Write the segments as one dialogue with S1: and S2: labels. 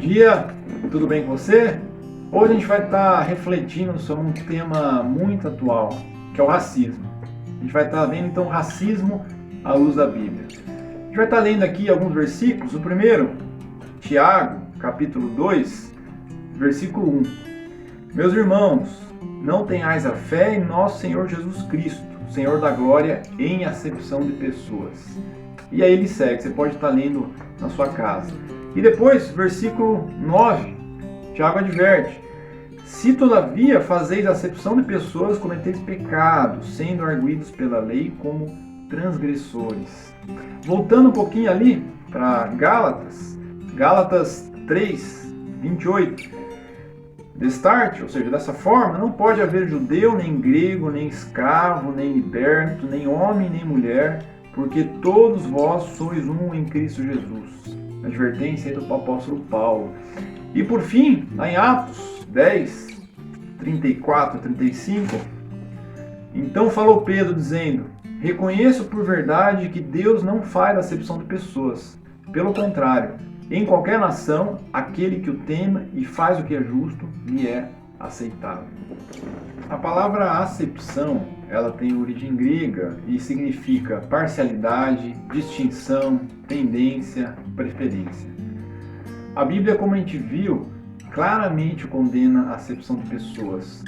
S1: dia, tudo bem com você? Hoje a gente vai estar refletindo sobre um tema muito atual, que é o racismo. A gente vai estar vendo então o racismo à luz da Bíblia. A gente vai estar lendo aqui alguns versículos. O primeiro, Tiago, capítulo 2, versículo 1. Meus irmãos, não tenhais a fé em nosso Senhor Jesus Cristo, Senhor da glória, em acepção de pessoas. E aí ele segue, você pode estar lendo na sua casa. E depois, versículo 9, Tiago adverte: se todavia fazeis acepção de pessoas, cometeis pecado, sendo arguidos pela lei como transgressores. Voltando um pouquinho ali para Gálatas 3, 28. Destarte, ou seja, dessa forma, não pode haver judeu, nem grego, nem escravo, nem liberto, nem homem, nem mulher, porque todos vós sois um em Cristo Jesus. Advertência do apóstolo Paulo. E por fim, lá em Atos 10, 34 a 35, então falou Pedro dizendo: reconheço por verdade que Deus não faz acepção de pessoas. Pelo contrário, em qualquer nação, aquele que o tema e faz o que é justo, lhe é aceitável. A palavra acepção, ela tem origem grega e significa parcialidade, distinção, tendência, preferência. A Bíblia, como a gente viu, claramente condena a acepção de pessoas,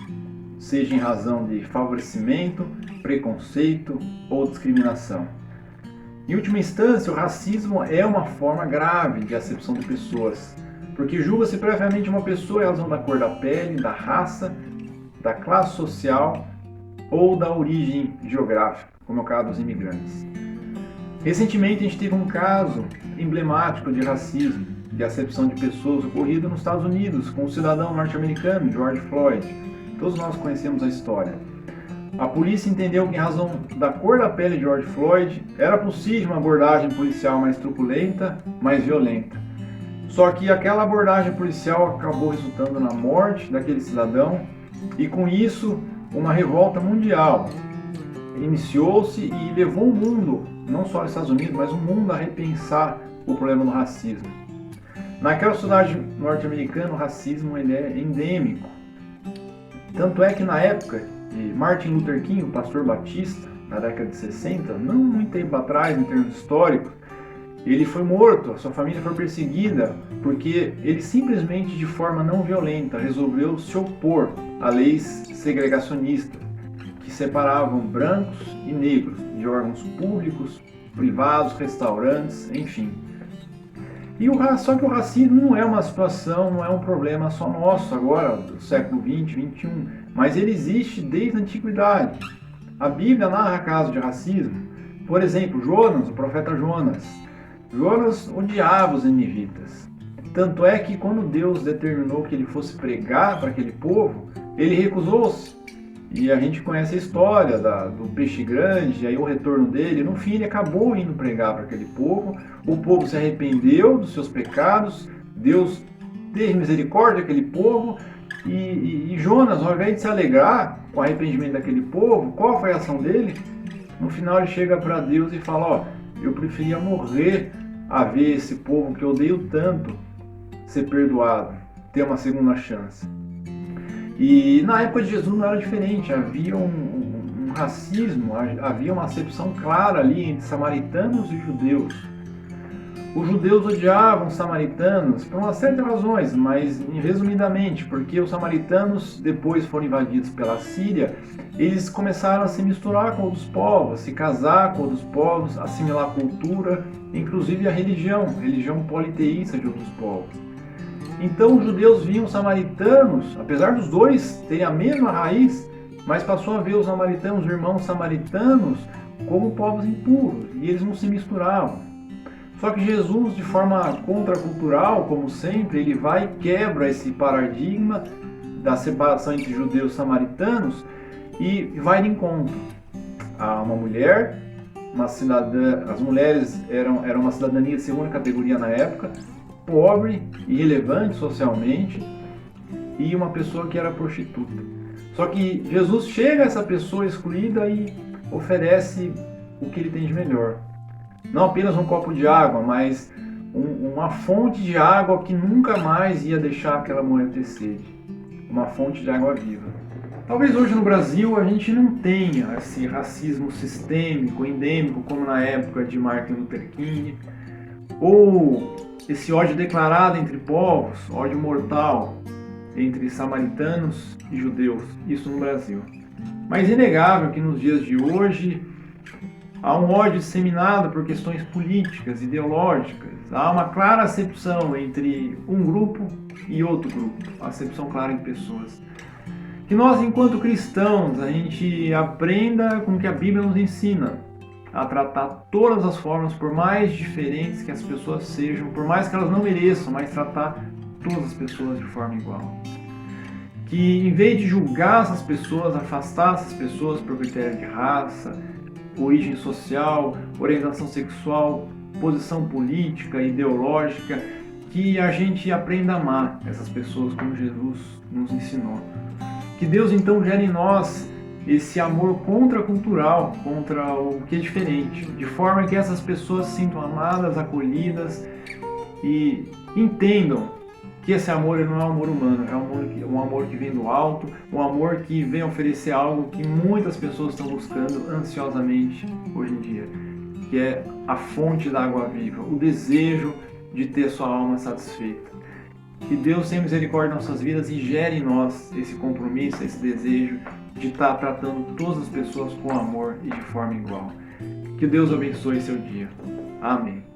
S1: seja em razão de favorecimento, preconceito ou discriminação. Em última instância, o racismo é uma forma grave de acepção de pessoas, porque julga-se previamente uma pessoa em razão da cor da pele, da raça, da classe social ou da origem geográfica, como é o caso dos imigrantes. Recentemente a gente teve um caso emblemático de racismo, de acepção de pessoas ocorrido nos Estados Unidos com o cidadão norte-americano George Floyd. Todos nós conhecemos a história. A polícia entendeu que em razão da cor da pele de George Floyd era possível uma abordagem policial mais truculenta, mais violenta. Só que aquela abordagem policial acabou resultando na morte daquele cidadão e com isso uma revolta mundial iniciou-se e levou o mundo, não só os Estados Unidos, mas o mundo a repensar o problema do racismo. Naquela sociedade norte-americana, o racismo ele é endêmico. Tanto é que na época de Martin Luther King, o pastor batista, na década de 60, não muito tempo atrás, em termos históricos, ele foi morto, a sua família foi perseguida, porque ele simplesmente, de forma não violenta, resolveu se opor a leis segregacionistas, que separavam brancos e negros de órgãos públicos, privados, restaurantes, enfim. Só que o racismo não é uma situação, não é um problema só nosso agora, do século 20, 21, mas ele existe desde a antiguidade. A Bíblia narra casos de racismo. Por exemplo, Jonas, o profeta Jonas. Jonas odiava os ninivitas. Tanto é que quando Deus determinou que ele fosse pregar para aquele povo, ele recusou-se. E a gente conhece a história do peixe grande, e aí o retorno dele. No fim, ele acabou indo pregar para aquele povo. O povo se arrependeu dos seus pecados. Deus teve misericórdia daquele povo. E Jonas, ao invés de se alegrar com o arrependimento daquele povo, qual foi a ação dele? No final, ele chega para Deus e fala: eu preferia morrer a ver esse povo que eu odeio tanto ser perdoado, ter uma segunda chance. E na época de Jesus não era diferente, havia um racismo, havia uma acepção clara ali entre samaritanos e judeus. Os judeus odiavam os samaritanos por uma série de razões, mas resumidamente, porque os samaritanos depois foram invadidos pela Síria, eles começaram a se misturar com outros povos, a se casar com outros povos, assimilar a cultura, inclusive a religião politeísta de outros povos. Então os judeus viam os samaritanos, apesar dos dois terem a mesma raiz, mas passou a ver os samaritanos, os irmãos samaritanos, como povos impuros, e eles não se misturavam. Só que Jesus, de forma contracultural, como sempre, ele vai e quebra esse paradigma da separação entre judeus e samaritanos e vai de encontro a uma mulher, uma cidadã. As mulheres eram uma cidadania de segunda categoria na época, pobre, irrelevante socialmente, e uma pessoa que era prostituta. Só que Jesus chega a essa pessoa excluída e oferece o que ele tem de melhor. Não apenas um copo de água, mas uma fonte de água que nunca mais ia deixar aquela mulher ter sede. Uma fonte de água viva. Talvez hoje no Brasil a gente não tenha esse racismo sistêmico, endêmico, como na época de Martin Luther King, ou esse ódio declarado entre povos, ódio mortal entre samaritanos e judeus, isso no Brasil. Mas é inegável que nos dias de hoje há um ódio disseminado por questões políticas, ideológicas. Há uma clara acepção entre um grupo e outro grupo, a acepção clara de pessoas. Que nós, enquanto cristãos, a gente aprenda com o que a Bíblia nos ensina, a tratar todas as formas, por mais diferentes que as pessoas sejam, por mais que elas não mereçam, mas tratar todas as pessoas de forma igual. Que em vez de julgar essas pessoas, afastar essas pessoas por critério de raça, origem social, orientação sexual, posição política, ideológica, que a gente aprenda a amar essas pessoas como Jesus nos ensinou. Que Deus então gere em nós esse amor contracultural, contra o que é diferente, de forma que essas pessoas se sintam amadas, acolhidas e entendam que esse amor não é um amor humano, é um amor que vem do alto, um amor que vem oferecer algo que muitas pessoas estão buscando ansiosamente hoje em dia, que é a fonte da água viva, o desejo de ter sua alma satisfeita. Que Deus tenha misericórdia em nossas vidas e gere em nós esse compromisso, esse desejo de estar tratando todas as pessoas com amor e de forma igual. Que Deus abençoe seu dia. Amém.